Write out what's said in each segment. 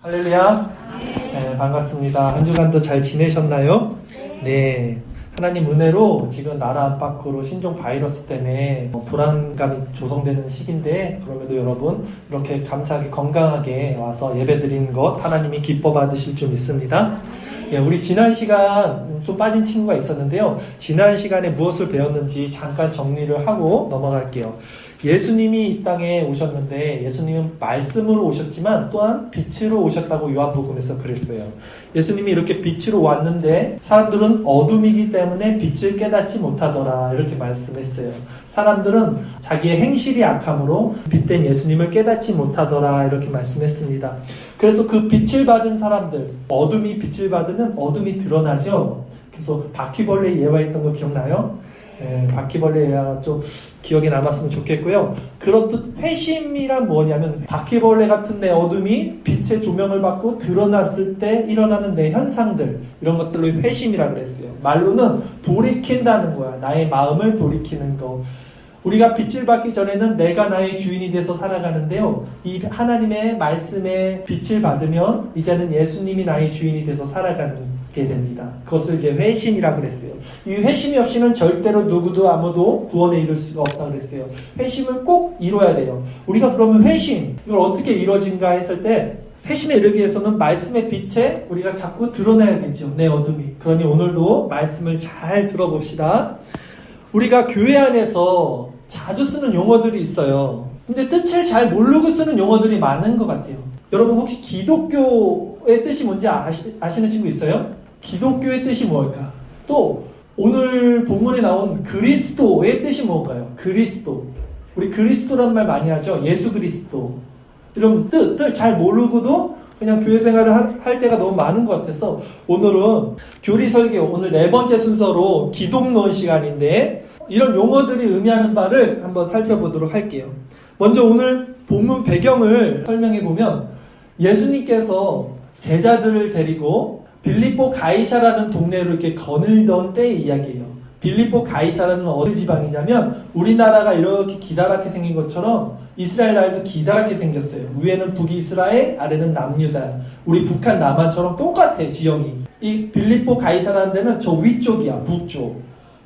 할렐루야. 네, 반갑습니다. 한 주간도 잘 지내셨나요? 네. 하나님 은혜로 지금 나라 안팎으로 신종 바이러스 때문에 불안감이 조성되는 시기인데, 그럼에도 여러분 이렇게 감사하게 건강하게 와서 예배드리는 것 하나님이 기뻐 받으실 줄 믿습니다. 예, 우리 지난 시간 좀 빠진 친구가 있었는데요. 지난 시간에 무엇을 배웠는지 잠깐 정리를 하고 넘어갈게요. 예수님이 이 땅에 오셨는데 예수님은 말씀으로 오셨지만 또한 빛으로 오셨다고 요한복음에서 그랬어요. 예수님이 이렇게 빛으로 왔는데 사람들은 어둠이기 때문에 빛을 깨닫지 못하더라, 이렇게 말씀했어요. 사람들은 자기의 행실이 악함으로 빛된 예수님을 깨닫지 못하더라, 이렇게 말씀했습니다. 그래서 그 빛을 받은 사람들, 어둠이 빛을 받으면 어둠이 드러나죠. 그래서 바퀴벌레 예화했던 거 기억나요? 네, 바퀴벌레 예화가 좀 기억에 남았으면 좋겠고요. 그렇듯 회심이란 뭐냐면 바퀴벌레 같은 내 어둠이 빛의 조명을 받고 드러났을 때 일어나는 내 현상들, 이런 것들로 회심이라고 그랬어요. 말로는 돌이킨다는 거야. 나의 마음을 돌이키는 거. 우리가 빛을 받기 전에는 내가 나의 주인이 돼서 살아가는데요, 이 하나님의 말씀에 빛을 받으면 이제는 예수님이 나의 주인이 돼서 살아가게 됩니다. 그것을 이제 회심이라고 그랬어요. 이 회심이 없이는 절대로 누구도 아무도 구원에 이를 수가 없다고 그랬어요. 회심을 꼭 이뤄야 돼요. 우리가 그러면 회심, 이걸 어떻게 이루어진가 했을 때, 회심에 이르기 위해서는 말씀의 빛에 우리가 자꾸 드러내야겠죠, 내 어둠이. 그러니 오늘도 말씀을 잘 들어봅시다. 우리가 교회 안에서 자주 쓰는 용어들이 있어요. 근데 뜻을 잘 모르고 쓰는 용어들이 많은 것 같아요. 여러분 혹시 기독교의 뜻이 뭔지 아시는 친구 있어요? 기독교의 뜻이 뭘까? 또 오늘 본문에 나온 그리스도의 뜻이 뭘까요? 그리스도. 우리 그리스도란 말 많이 하죠. 예수 그리스도. 이런 뜻을 잘 모르고도 그냥 교회 생활을 할 때가 너무 많은 것 같아서 오늘은 교리 설교, 오늘 4번째 순서로 기독론 시간인데 이런 용어들이 의미하는 바를 한번 살펴보도록 할게요. 먼저 오늘 본문 배경을 설명해 보면 예수님께서 제자들을 데리고 빌립보 가이사라는 동네로 이렇게 거닐던 때의 이야기예요. 빌립보 가이사라는 어느 지방이냐면 우리나라가 이렇게 기다랗게 생긴 것처럼 이스라엘 나라도 기다랗게 생겼어요. 위에는 북이스라엘, 아래는 남유다. 우리 북한 남한처럼 똑같아, 지형이. 이 빌립보 가이사라는 데는 저 위쪽이야, 북쪽.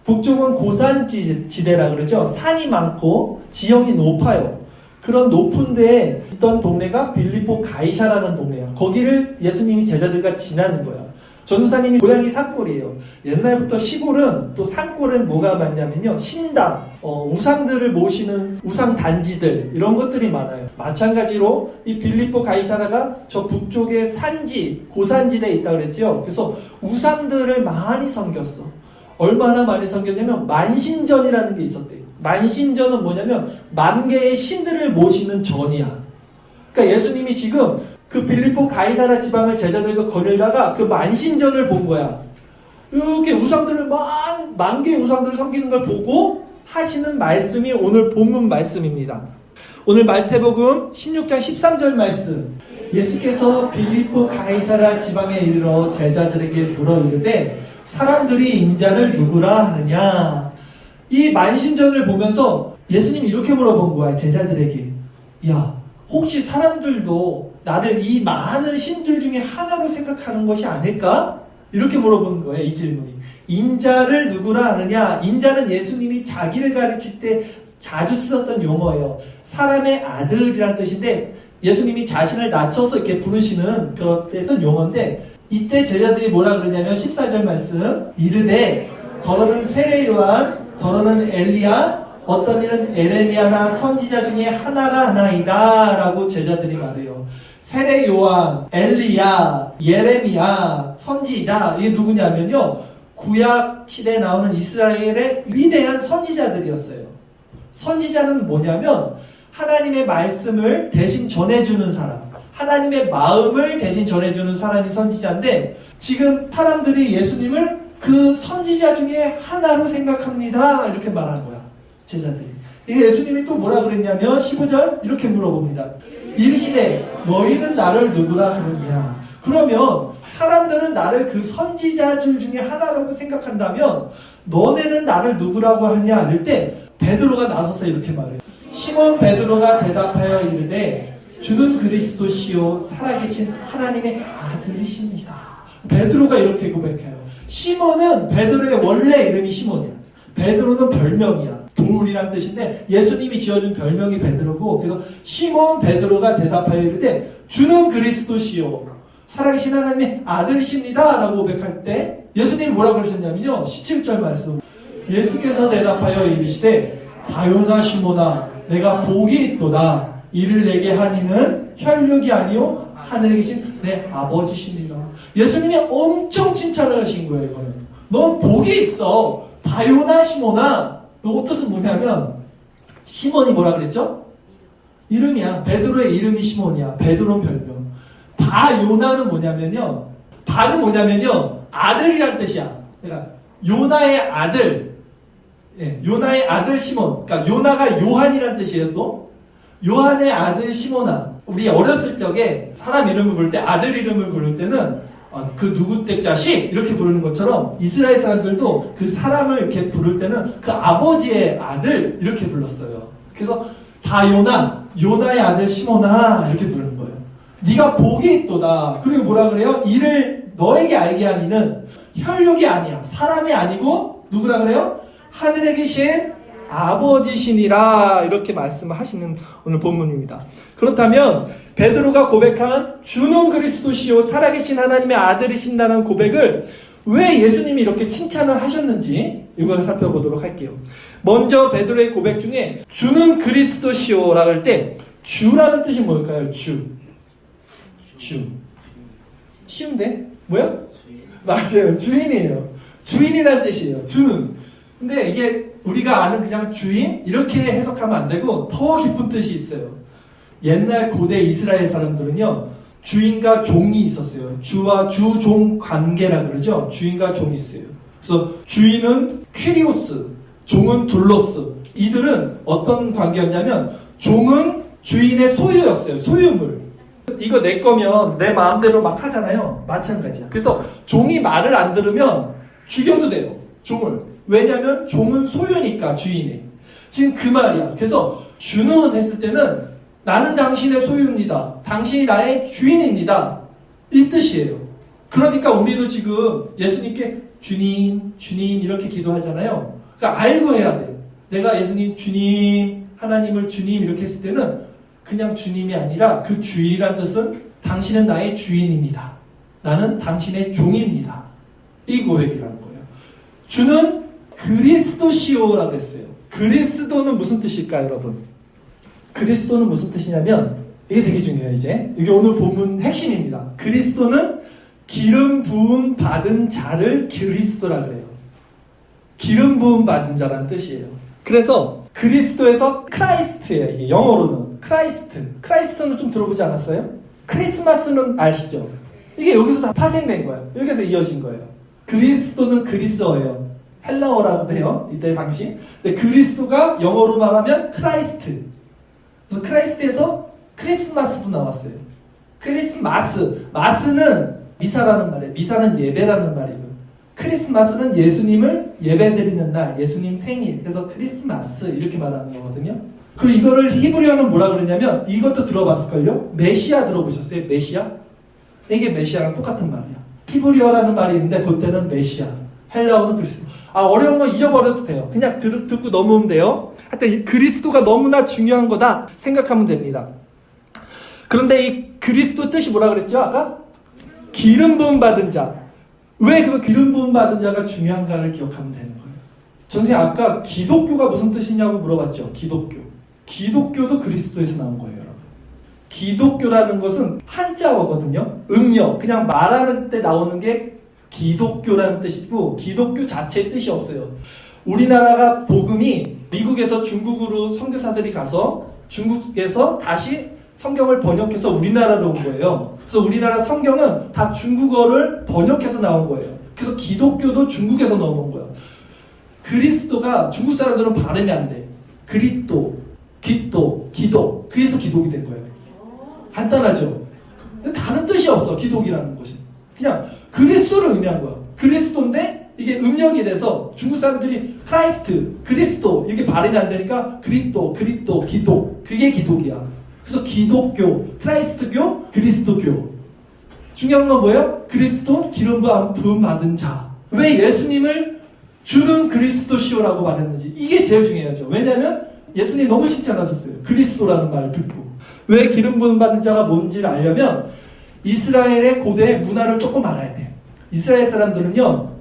북쪽은 고산지대라 그러죠. 산이 많고 지형이 높아요. 그런 높은 데에 있던 동네가 빌립보 가이사라는 동네야. 거기를 예수님이 제자들과 지나는 거야. 전도사님이 고향이 산골이에요. 옛날부터 시골은, 또 산골은 뭐가 많냐면요, 신당, 우상들을 모시는 우상 단지들, 이런 것들이 많아요. 마찬가지로 이 빌립보 가이사라가 저 북쪽에 산지, 고산지대에 있다고 그랬죠. 그래서 우상들을 많이 섬겼어. 얼마나 많이 섬겼냐면 만신전이라는 게 있었대요. 만신전은 뭐냐면 만 개의 신들을 모시는 전이야. 그러니까 예수님이 지금 그 빌립보 가이사라 지방을 제자들과 거닐다가 그 만신전을 본 거야. 이렇게 우상들을 만 개의 우상들을 섬기는 걸 보고 하시는 말씀이 오늘 본문 말씀입니다. 오늘 마태복음 16장 13절 말씀. 예수께서 빌립보 가이사라 지방에 이르러 제자들에게 물어 이르되 사람들이 인자를 누구라 하느냐. 이 만신전을 보면서 예수님이 이렇게 물어본 거야, 제자들에게. 야, 혹시 사람들도 나를 이 많은 신들 중에 하나로 생각하는 것이 아닐까? 이렇게 물어본 거예요, 이 질문이. 인자를 누구라 하느냐. 인자는 예수님이 자기를 가르칠 때 자주 쓰셨던 용어예요. 사람의 아들이라는 뜻인데 예수님이 자신을 낮춰서 이렇게 부르시는 그런 뜻은 용어인데, 이때 제자들이 뭐라 그러냐면 14절 말씀. 이르되 더러는 세례 요한, 더러는 엘리야, 어떤 이는 에레미야나 선지자 중에 하나라 하나이다 라고 제자들이 말해요. 세례 요한, 엘리야, 예레미야, 선지자, 이게 누구냐면요, 구약 시대에 나오는 이스라엘의 위대한 선지자들이었어요. 선지자는 뭐냐면 하나님의 말씀을 대신 전해주는 사람, 하나님의 마음을 대신 전해주는 사람이 선지자인데, 지금 사람들이 예수님을 그 선지자 중에 하나로 생각합니다, 이렇게 말한 거야, 제자들이. 이게 예수님이 또 뭐라 그랬냐면 15절 이렇게 물어봅니다. 이르시되 너희는 나를 누구라 그러냐. 그러면 사람들은 나를 그 선지자들 중에 하나라고 생각한다면 너네는 나를 누구라고 하냐 이럴 때 베드로가 나서서 이렇게 말해요. 시몬 베드로가 대답하여 이르되 주는 그리스도시요 살아계신 하나님의 아들이십니다. 베드로가 이렇게 고백해요. 시몬은 베드로의 원래 이름이 시몬이야. 베드로는 별명이야. 돌이란 뜻인데 예수님이 지어준 별명이 베드로고, 그래서 시몬 베드로가 대답하여 이르되 주는 그리스도시요 살아계신 하나님의 아들이십니다 라고 고백할 때 예수님이 뭐라고 그러셨냐면요, 17절 말씀, 예수께서 대답하여 이르시되 바요나 시몬아 내가 복이 있도다. 이를 내게 하니는 혈육이 아니요 하늘에 계신 내 아버지십니다. 예수님이 엄청 칭찬을 하신 거예요. 이거는 넌 복이 있어. 바요나 시몬아. 이 뜻은 뭐냐면, 시몬이 뭐라 그랬죠? 이름이야. 베드로의 이름이 시몬이야. 베드로는 별명. 바요나는 뭐냐면요, 바는 뭐냐면요 아들이란 뜻이야. 그러니까 요나의 아들, 요나의 아들 시몬. 그러니까 요나가 요한이란 뜻이에요. 또 요한의 아들 시몬아. 우리 어렸을 적에 사람 이름을 부를 때, 아들 이름을 부를 때는 그 누구 댁 자식 이렇게 부르는 것처럼 이스라엘 사람들도 그 사람을 이렇게 부를 때는 그 아버지의 아들 이렇게 불렀어요. 그래서 바요나, 요나의 아들 시몬아 이렇게 부르는 거예요. 네가 복이 있도다. 그리고 뭐라 그래요? 이를 너에게 알게 하니는 혈육이 아니야. 사람이 아니고 누구라 그래요? 하늘에 계신 아버지시니라. 이렇게 말씀을 하시는 오늘 본문입니다. 그렇다면 베드로가 고백한 주는 그리스도시요 살아계신 하나님의 아들이신다는 고백을 왜 예수님이 이렇게 칭찬을 하셨는지 이걸 살펴보도록 할게요. 먼저 베드로의 고백 중에 주는 그리스도시요라고 할 때 주라는 뜻이 뭘까요? 주. 쉬운데? 뭐야? 맞아요. 주인이에요. 주인이라는 뜻이에요. 주는. 근데 이게 우리가 아는 그냥 주인? 이렇게 해석하면 안 되고 더 깊은 뜻이 있어요. 옛날 고대 이스라엘 사람들은요, 주인과 종이 있었어요. 주와 주종 관계라 그러죠. 주인과 종이 있어요. 그래서 주인은 퀴리오스, 종은 둘로스. 이들은 어떤 관계였냐면 종은 주인의 소유였어요. 소유물. 이거 내 거면 내 마음대로 막 하잖아요. 마찬가지야. 그래서 종이 말을 안 들으면 죽여도 돼요. 종을. 왜냐하면 종은 소유니까 주인이. 지금 그 말이야. 그래서 주는 했을 때는 나는 당신의 소유입니다. 당신이 나의 주인입니다. 이 뜻이에요. 그러니까 우리도 지금 예수님께 주님, 주님 이렇게 기도하잖아요. 그러니까 알고 해야 돼. 내가 예수님, 주님, 하나님을 주님 이렇게 했을 때는 그냥 주님이 아니라 그 주인이란 뜻은 당신은 나의 주인입니다. 나는 당신의 종입니다. 이 고백이라는 거예요. 주는 그리스도시오라고 했어요. 그리스도는 무슨 뜻일까요, 여러분? 그리스도는 무슨 뜻이냐면, 이게 되게 중요해요, 이제. 이게 오늘 본문 핵심입니다. 그리스도는 기름 부음 받은 자를 그리스도라 그래요. 기름 부음 받은 자라는 뜻이에요. 그래서 그리스도에서 크라이스트예요. 이게 영어로는 크라이스트. 크라이스트는 좀 들어보지 않았어요? 크리스마스는 아시죠? 이게 여기서 다 파생된 거예요. 여기서 이어진 거예요. 그리스도는 그리스어예요. 헬라어라고 해요. 이때 당시. 근데 그리스도가 영어로 말하면 크라이스트. 그래서 크라이스트에서 크리스마스도 나왔어요. 크리스마스. 마스는 미사라는 말이에요. 미사는 예배라는 말이고. 크리스마스는 예수님을 예배드리는 날, 예수님 생일. 그래서 크리스마스 이렇게 말하는 거거든요. 그리고 이거를 히브리어는 뭐라 그러냐면, 이것도 들어봤을걸요? 메시아 들어보셨어요? 메시아? 이게 메시아랑 똑같은 말이야. 히브리어라는 말이 있는데 그때는 메시아. 헬라어는 그리스도. 어려운 건 잊어버려도 돼요. 그냥 듣고 넘으면 돼요. 하여튼 그리스도가 너무나 중요한 거다 생각하면 됩니다. 그런데 이 그리스도 뜻이 뭐라 그랬죠? 아까? 기름 부음 받은 자. 왜 그 기름 부음 받은 자가 중요한가를 기억하면 되는 거예요. 선생님 아까 기독교가 무슨 뜻이냐고 물어봤죠. 기독교도 그리스도에서 나온 거예요, 여러분. 기독교라는 것은 한자어거든요. 음력, 그냥 말하는 때 나오는 게 기독교라는 뜻이고, 기독교 자체의 뜻이 없어요. 우리나라가 복음이 미국에서 중국으로 선교사들이 가서 중국에서 다시 성경을 번역해서 우리나라로 온 거예요. 그래서 우리나라 성경은 다 중국어를 번역해서 나온 거예요. 그래서 기독교도 중국에서 넘어온 거예요. 그리스도가 중국 사람들은 발음이 안 돼. 그리스도, 기도. 그래서 기독이 된 거예요. 간단하죠? 근데 다른 뜻이 없어, 기독이라는 것이. 그냥 그리스도를 의미한 거야. 그리스도인데 이게 음력이 돼서 중국 사람들이 크라이스트, 그리스도 이렇게 발음이 안 되니까 그리스도, 기독. 그게 기독이야. 그래서 기독교, 크라이스트교, 그리스도교. 중요한 건 뭐예요? 그리스도 기름 부음 받은 자. 왜 예수님을 주는 그리스도시오라고 말했는지 이게 제일 중요하죠. 왜냐하면 예수님이 너무 칭찬하셨어요. 그리스도라는 말을 듣고. 왜 기름 부음 받은 자가 뭔지를 알려면 이스라엘의 고대 문화를 조금 알아야 돼요. 이스라엘 사람들은요,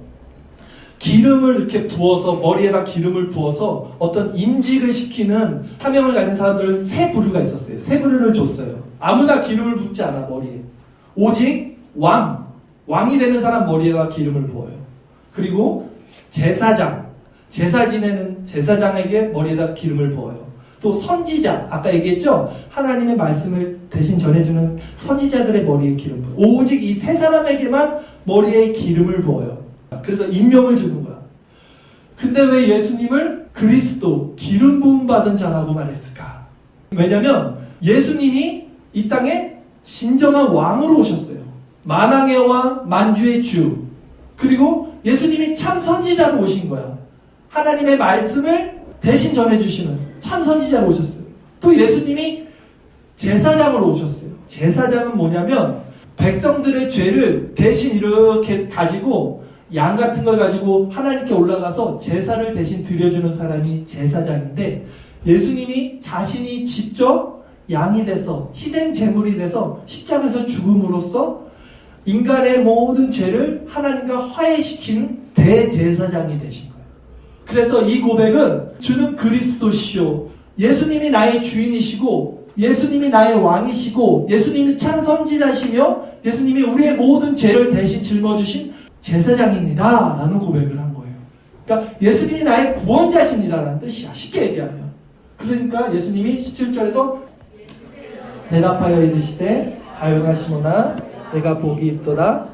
기름을 이렇게 부어서, 머리에다 기름을 부어서 어떤 임직을 시키는 사명을 가진 사람들은 세 부류가 있었어요. 세 부류를 줬어요. 아무나 기름을 붓지 않아, 머리에. 오직 왕이 되는 사람 머리에다 기름을 부어요. 그리고 제사장, 제사 지내는 제사장에게 머리에다 기름을 부어요. 또 선지자, 아까 얘기했죠? 하나님의 말씀을 대신 전해주는 선지자들의 머리에 기름 부어요. 오직 이 세 사람에게만 머리에 기름을 부어요. 그래서 임명을 주는 거야. 근데 왜 예수님을 그리스도, 기름 부음 받은 자라고 말했을까? 왜냐면 예수님이 이 땅에 진정한 왕으로 오셨어요. 만왕의 왕, 만주의 주. 그리고 예수님이 참 선지자로 오신 거야. 하나님의 말씀을 대신 전해주시는 참 선지자로 오셨어요. 또 예수님이 제사장으로 오셨어요. 제사장은 뭐냐면 백성들의 죄를 대신 이렇게 가지고 양 같은 걸 가지고 하나님께 올라가서 제사를 대신 드려주는 사람이 제사장인데, 예수님이 자신이 직접 양이 돼서 희생 제물이 돼서 십자가에서 죽음으로써 인간의 모든 죄를 하나님과 화해시킨 대제사장이 되신 거예요. 그래서 이 고백은 주는 그리스도시요, 예수님이 나의 주인이시고 예수님이 나의 왕이시고 예수님이 참 선지자시며 예수님이 우리의 모든 죄를 대신 짊어주신 제사장입니다 라는 고백을 한 거예요. 그러니까 예수님이 나의 구원자십니다 라는 뜻이야, 쉽게 얘기하면. 그러니까 예수님이 17절에서 대답하여 이르시되 하여가 시몬아 내가 복이 있도다.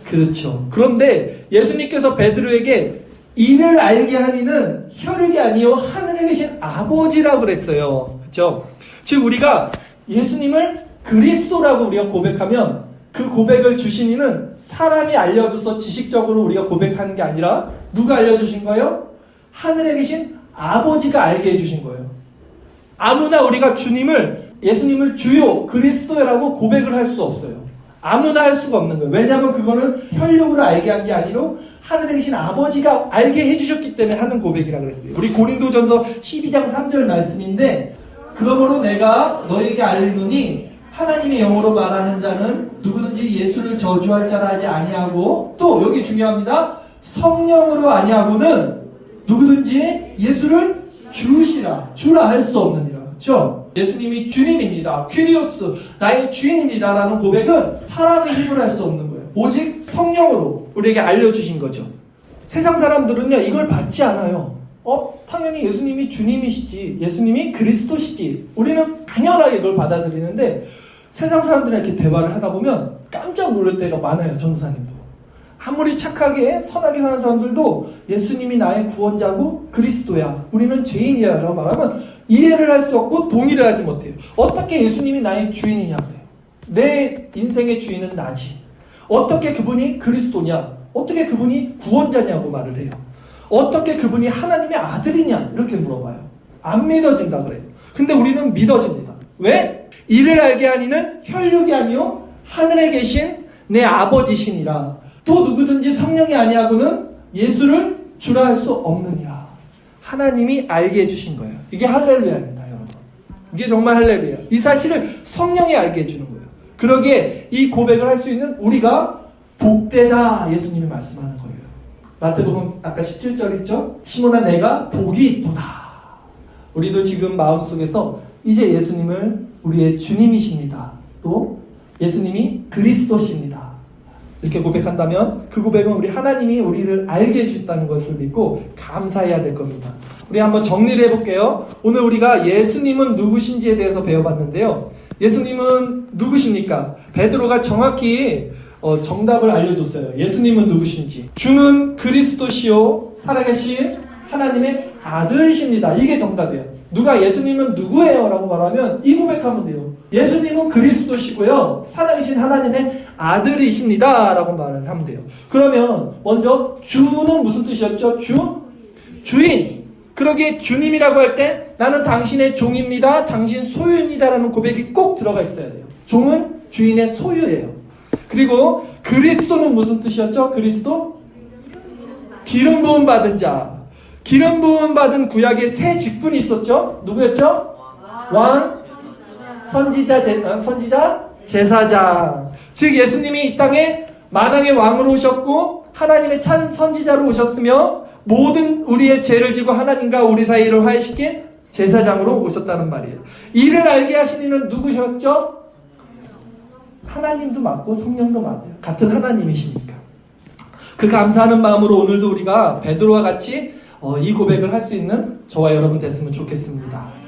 그렇죠. 그런데 예수님께서 베드로에게 이를 알게 하니는 혈육이 아니요 하늘에 계신 아버지라고 그랬어요. 그렇죠? 즉 우리가 예수님을 그리스도라고 우리가 고백하면 그 고백을 주신 이는 사람이 알려줘서 지식적으로 우리가 고백하는 게 아니라 누가 알려주신 거예요? 하늘에 계신 아버지가 알게 해주신 거예요. 아무나 우리가 예수님을 주요 그리스도라고 고백을 할 수 없어요. 아무나 할 수가 없는 거예요. 왜냐하면 그거는 혈육으로 알게 한 게 아니라 하늘에 계신 아버지가 알게 해주셨기 때문에 하는 고백이라고 그랬어요. 우리 고린도전서 12장 3절 말씀인데, 그러므로 내가 너에게 알리노니 하나님의 영으로 말하는 자는 누구든지 예수를 저주할 자라 하지 아니하고, 또 여기 중요합니다. 성령으로 아니하고는 누구든지 예수를 주라 할 수 없느니라. 그렇죠? 예수님이 주님입니다. 퀴리오스, 나의 주인입니다 라는 고백은 사람의 힘으로 할 수 없는 거예요. 오직 성령으로 우리에게 알려주신 거죠. 세상 사람들은요 이걸 받지 않아요. 당연히 예수님이 주님이시지, 예수님이 그리스도시지, 우리는 당연하게 이걸 받아들이는데, 세상 사람들이랑 이렇게 대화를 하다 보면 깜짝 놀랄 때가 많아요. 전도사님도 아무리 착하게 선하게 사는 사람들도 예수님이 나의 구원자고 그리스도야, 우리는 죄인이야 라고 말하면 이해를 할 수 없고 동의를 하지 못해요. 어떻게 예수님이 나의 주인이냐 그래요. 내 인생의 주인은 나지. 어떻게 그분이 그리스도냐, 어떻게 그분이 구원자냐고 말을 해요. 어떻게 그분이 하나님의 아들이냐 이렇게 물어봐요. 안 믿어진다 그래요. 근데 우리는 믿어집니다. 왜? 이를 알게 하니는 혈육이 아니요 하늘에 계신 내 아버지시니라. 또 누구든지 성령이 아니하고는 예수를 주라 할 수 없느니라. 하나님이 알게 해주신 거예요. 이게 할렐루야입니다, 여러분. 이게 정말 할렐루야. 이 사실을 성령이 알게 해주는 거예요. 그러기에 이 고백을 할 수 있는 우리가 복되다 예수님이 말씀하는 거예요. 마태복음 아까 17절 있죠? 시몬아 내가 복이 있도다. 우리도 지금 마음속에서 이제 예수님을 우리의 주님이십니다. 또 예수님이 그리스도십니다. 이렇게 고백한다면 그 고백은 우리 하나님이 우리를 알게 해주셨다는 것을 믿고 감사해야 될 겁니다. 우리 한번 정리를 해볼게요. 오늘 우리가 예수님은 누구신지에 대해서 배워봤는데요. 예수님은 누구십니까? 베드로가 정확히 정답을 알려줬어요. 예수님은 누구신지. 주는 그리스도시요 살아계신 하나님의 아들이십니다. 이게 정답이에요. 누가 예수님은 누구예요? 라고 말하면 이 고백하면 돼요. 예수님은 그리스도시고요 살아계신 하나님의 아들이십니다 라고 말을 하면 돼요. 그러면 먼저 주는 무슨 뜻이었죠? 주인. 그러기에 주님이라고 할 때 나는 당신의 종입니다. 당신 소유입니다라는 고백이 꼭 들어가 있어야 돼요. 종은 주인의 소유예요. 그리고 그리스도는 무슨 뜻이었죠? 그리스도? 기름 부음 받은 자. 기름 부음 받은 구약에 세 직분이 있었죠? 누구였죠? 왕, 선지자, 제사장. 즉 예수님이 이 땅에 만왕의 왕으로 오셨고 하나님의 참 선지자로 오셨으며 모든 우리의 죄를 지고 하나님과 우리 사이를 화해시킨 제사장으로 오셨다는 말이에요. 이를 알게 하신 이는 누구셨죠? 하나님도 맞고 성령도 맞아요. 같은 하나님이시니까. 그 감사하는 마음으로 오늘도 우리가 베드로와 같이 이 고백을 할 수 있는 저와 여러분 됐으면 좋겠습니다.